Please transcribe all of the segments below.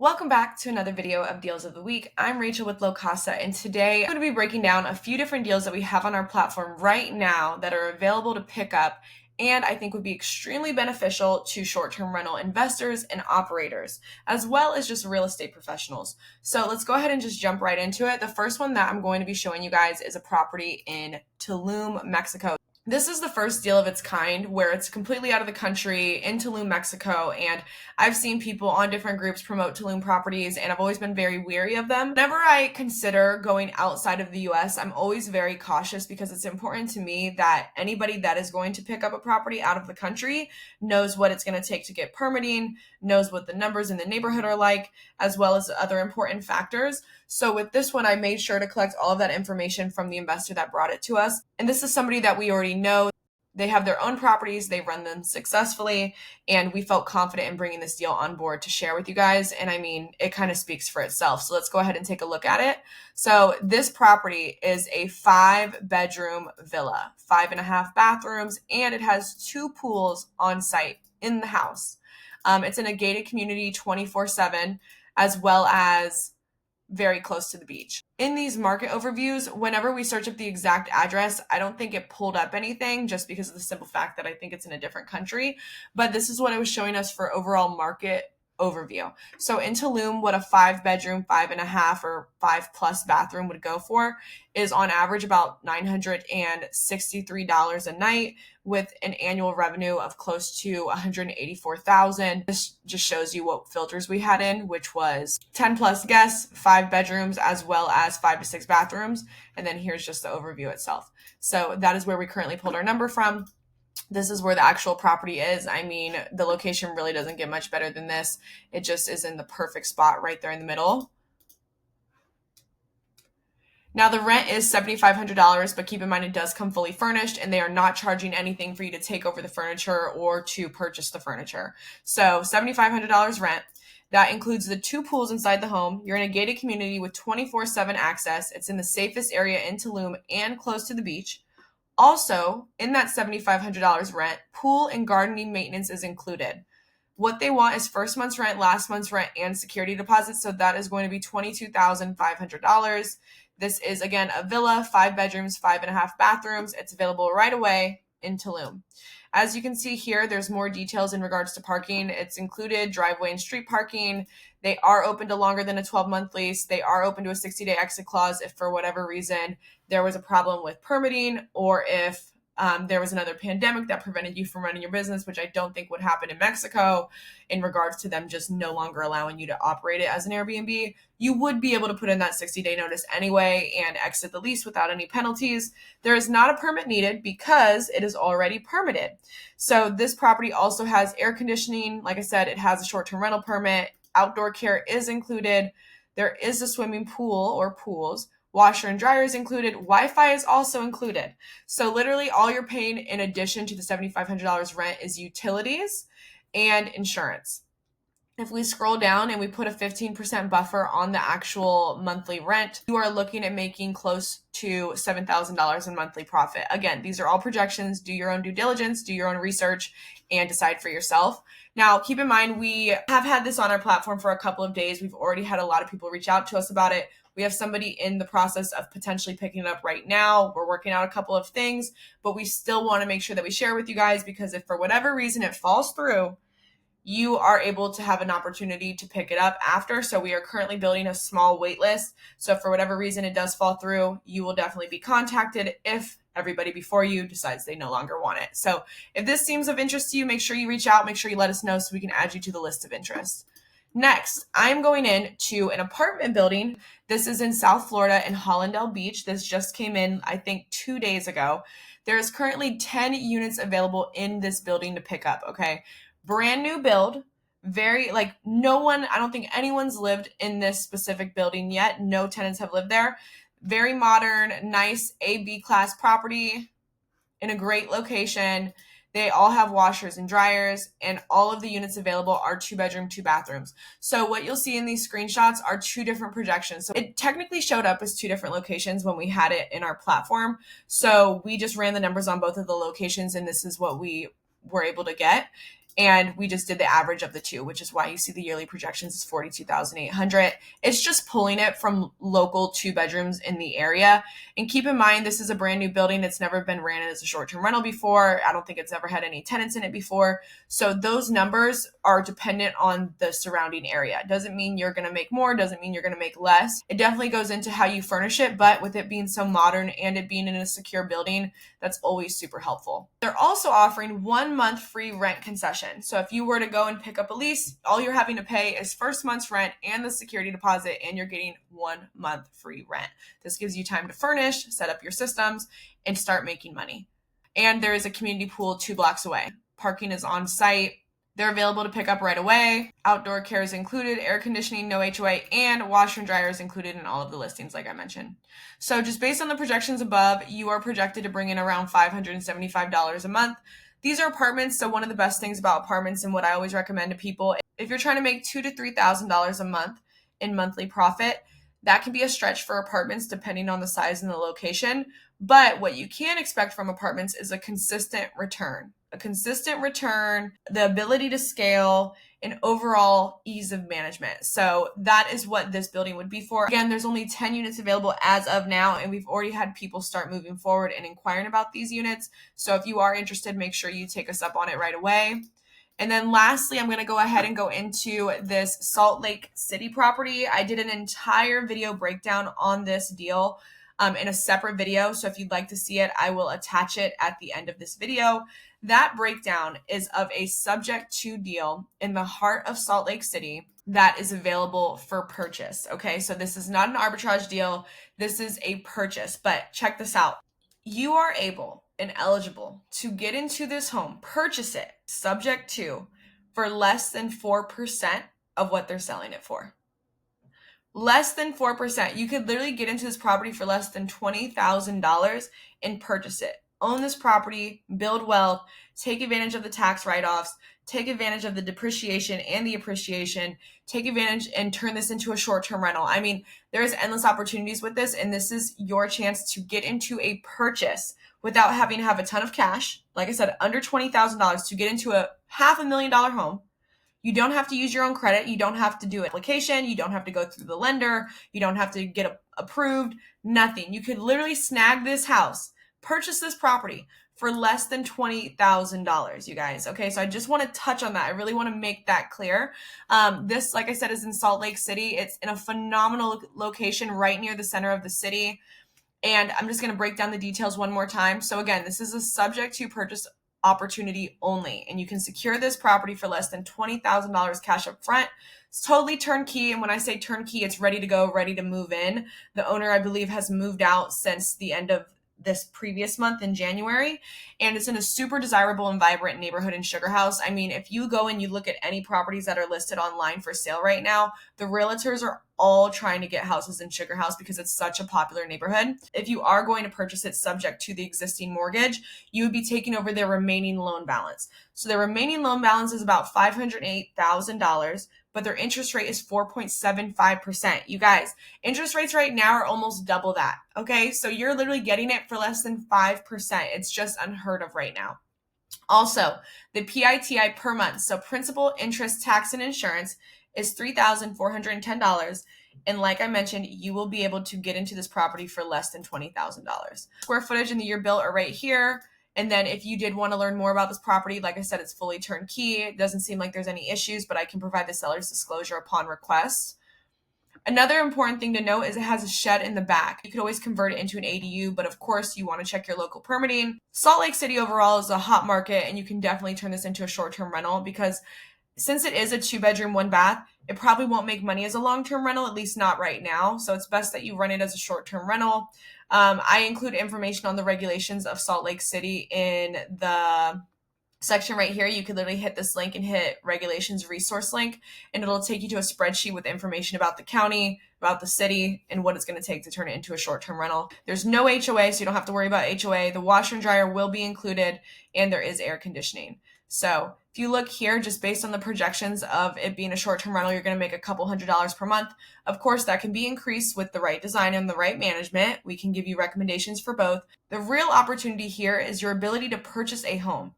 Welcome back to another video of Deals of the Week. I'm Rachel with 𝐿oCasa, and today I'm going to be breaking down a few different deals that we have on our platform right now that are available to pick up and I think would be extremely beneficial to short-term rental investors and operators, as well as just real estate professionals. So let's go ahead and just jump right into it. The first one that I'm going to be showing you guys is a property in Tulum, Mexico. This is the first deal of its kind where it's completely out of the country in Tulum, Mexico, and I've seen people on different groups promote Tulum properties, and I've always been very weary of them. Whenever I consider going outside of the US, I'm always very cautious because it's important to me that anybody that is going to pick up a property out of the country knows what it's going to take to get permitting, knows what the numbers in the neighborhood are like, as well as other important factors. So with this one, I made sure to collect all of that information from the investor that brought it to us. And this is somebody that we already know. They have their own properties, they run them successfully, and we felt confident in bringing this deal on board to share with you guys. And I mean, it kind of speaks for itself. So let's go ahead and take a look at it. So this property is a 5-bedroom villa, 5.5 bathrooms, and it has 2 pools on site in the house. It's in a gated community 24/7, as well as very close to the beach. In these market overviews, whenever we search up the exact address, I don't think it pulled up anything just because of the simple fact that I think it's in a different country. But this is what it was showing us for overall market overview. So in Tulum, what a 5-bedroom, 5.5 or 5+ bathroom would go for is on average about $963 a night, with an annual revenue of close to $184,000. This just shows you what filters we had in, which was 10+ guests, 5 bedrooms, as well as 5 to 6 bathrooms. And then here's just the overview itself. So that is where we currently pulled our number from. This is where the actual property is. I mean, the location really doesn't get much better than this. It just is in the perfect spot right there in the middle. Now the rent is $7,500, but keep in mind it does come fully furnished, and they are not charging anything for you to take over the furniture or to purchase the furniture. So $7,500 rent. That includes the 2 pools inside the home. You're in a gated community with 24/7 access. It's in the safest area in Tulum and close to the beach. Also, in that $7,500 rent, pool and gardening maintenance is included. What they want is first month's rent, last month's rent, and security deposits. So that is going to be $22,500. This is, again, a villa, 5 bedrooms, 5.5 bathrooms. It's available right away in Tulum. As you can see here, there's more details in regards to parking. It's included driveway and street parking. They are open to longer than a 12-month lease. They are open to a 60-day exit clause if for whatever reason there was a problem with permitting, or if there was another pandemic that prevented you from running your business, which I don't think would happen in Mexico in regards to them just no longer allowing you to operate it as an Airbnb. You would be able to put in that 60-day notice anyway and exit the lease without any penalties. There is not a permit needed because it is already permitted. So this property also has air conditioning. Like I said, it has a short-term rental permit. Outdoor care is included. There is a swimming pool or pools. Washer and dryer is included. Wi-Fi is also included. So literally all you're paying in addition to the $7,500 rent is utilities and insurance. If we scroll down and we put a 15% buffer on the actual monthly rent, you are looking at making close to $7,000 in monthly profit. Again, these are all projections. Do your own due diligence, do your own research, and decide for yourself. Now, keep in mind, we have had this on our platform for a couple of days. We've already had a lot of people reach out to us about it. We have somebody in the process of potentially picking it up right now. We're working out a couple of things, but we still want to make sure that we share with you guys, because if for whatever reason it falls through, you are able to have an opportunity to pick it up after. So we are currently building a small wait list. So if for whatever reason it does fall through, you will definitely be contacted if everybody before you decides they no longer want it. So if this seems of interest to you, make sure you reach out, make sure you let us know so we can add you to the list of interest. Next, I'm going into an apartment building. This is in South Florida in Hallandale Beach. This just came in, I think, 2 days ago. There is currently 10 units available in this building to pick up, okay? Brand new build, I don't think anyone's lived in this specific building yet. No tenants have lived there. Very modern, nice A-B class property in a great location. They all have washers and dryers, and all of the units available are 2-bedroom, 2 bathrooms. So what you'll see in these screenshots are 2 different projections. So it technically showed up as 2 different locations when we had it in our platform. So we just ran the numbers on both of the locations, and this is what we were able to get. And we just did the average of the two, which is why you see the yearly projections is $42,800. It's just pulling it from local 2-bedrooms in the area. And keep in mind, this is a brand new building. It's never been ran as a short-term rental before. I don't think it's ever had any tenants in it before. So those numbers are dependent on the surrounding area. Doesn't mean you're going to make more, doesn't mean you're going to make less. It definitely goes into how you furnish it, but with it being so modern and it being in a secure building, that's always super helpful. They're also offering 1 month free rent concession. So if you were to go and pick up a lease, all you're having to pay is first month's rent and the security deposit, and you're getting 1 month free rent. This gives you time to furnish, set up your systems, and start making money. And there is a community pool 2 blocks away. Parking is on site. They're available to pick up right away. Outdoor care is included, air conditioning, no HOA, and washer and dryer is included in all of the listings, like I mentioned. So just based on the projections above, you are projected to bring in around $575 a month. These are apartments, so one of the best things about apartments and what I always recommend to people, if you're trying to make $2,000 to $3,000 a month in monthly profit, that can be a stretch for apartments depending on the size and the location. But what you can expect from apartments is a consistent return. The ability to scale, and overall ease of management. So that is what this building would be for. Again, there's only 10 units available as of now, and we've already had people start moving forward and inquiring about these units. So if you are interested, make sure you take us up on it right away. And then lastly, I'm going to go ahead and go into this Salt Lake City property. I did an entire video breakdown on this deal in a separate video. So if you'd like to see it, I will attach it at the end of this video. That breakdown is of a subject to deal in the heart of Salt Lake City that is available for purchase. Okay, so this is not an arbitrage deal. This is a purchase, but check this out. You are able and eligible to get into this home, purchase it, subject to, for less than 4% of what they're selling it for. Less than 4%. You could literally get into this property for less than $20,000 and purchase it. Own this property, build wealth, take advantage of the tax write-offs, take advantage of the depreciation and the appreciation, take advantage and turn this into a short-term rental. I mean, there's endless opportunities with this, and this is your chance to get into a purchase without having to have a ton of cash. Like I said, under $20,000 to get into a $500,000 home. You don't have to use your own credit. You don't have to do an application. You don't have to go through the lender. You don't have to get approved. Nothing. You could literally snag this house, purchase this property for less than $20,000, you guys. Okay, so I just want to touch on that. I really want to make that clear. This, like I said, is in Salt Lake City. It's in a phenomenal location right near the center of the city. And I'm just going to break down the details one more time. So again, this is a subject to purchase opportunity only, and you can secure this property for less than $20,000 cash up front. It's totally turnkey, and when I say turnkey, it's ready to go, ready to move in. The owner, I believe, has moved out since the end of this previous month in January, and it's in a super desirable and vibrant neighborhood in Sugar House. I mean, if you go and you look at any properties that are listed online for sale right now, the realtors are all trying to get houses in Sugar House because it's such a popular neighborhood. If you are going to purchase it subject to the existing mortgage, you would be taking over their remaining loan balance. So their remaining loan balance is about $508,000, but their interest rate is 4.75%. You guys, interest rates right now are almost double that. Okay, so you're literally getting it for less than 5%. It's just unheard of right now. Also, the PITI per month, so principal, interest, tax, and insurance, is $3,410. And like I mentioned, you will be able to get into this property for less than $20,000. Square footage and the year built are right here. And then if you did want to learn more about this property, like I said, it's fully turnkey. It doesn't seem like there's any issues, but I can provide the seller's disclosure upon request. Another important thing to note is it has a shed in the back. You could always convert it into an ADU, but of course you want to check your local permitting. Salt Lake City overall is a hot market, and you can definitely turn this into a short-term rental because since it is a 2-bedroom, 1-bath, it probably won't make money as a long-term rental, at least not right now. So it's best that you run it as a short-term rental. I include information on the regulations of Salt Lake City in the section right here. You could literally hit this link and hit regulations resource link, and it'll take you to a spreadsheet with information about the county, about the city, and what it's going to take to turn it into a short-term rental. There's no HOA, so you don't have to worry about HOA. The washer and dryer will be included, and there is air conditioning. So if you look here, just based on the projections of it being a short-term rental, you're going to make a couple $100s per month. Of course, that can be increased with the right design and the right management. We can give you recommendations for both. The real opportunity here is your ability to purchase a home.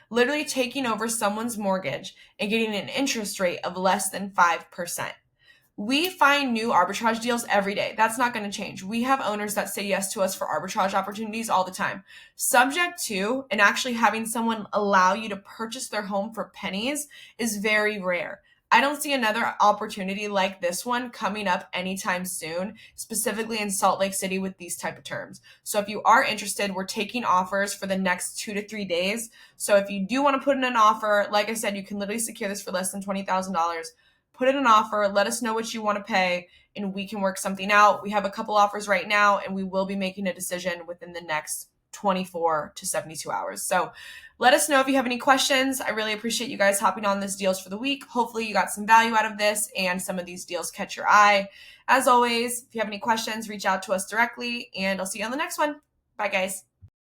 literally taking over someone's mortgage and getting an interest rate of less than 5%. We find new arbitrage deals every day. That's not going to change. We have owners that say yes to us for arbitrage opportunities all the time. Subject to, and actually having someone allow you to purchase their home for pennies is very rare. I don't see another opportunity like this one coming up anytime soon, specifically in Salt Lake City with these type of terms. So if you are interested, we're taking offers for the next 2 to 3 days. So if you do want to put in an offer, like I said, you can literally secure this for less than $20,000. Put in an offer, let us know what you want to pay, and we can work something out. We have a couple offers right now, and we will be making a decision within the next 24 to 72 hours. So let us know if you have any questions. I really appreciate you guys hopping on this Deals for the Week. Hopefully you got some value out of this and some of these deals catch your eye. As always, if you have any questions, reach out to us directly, and I'll see you on the next one. Bye, guys.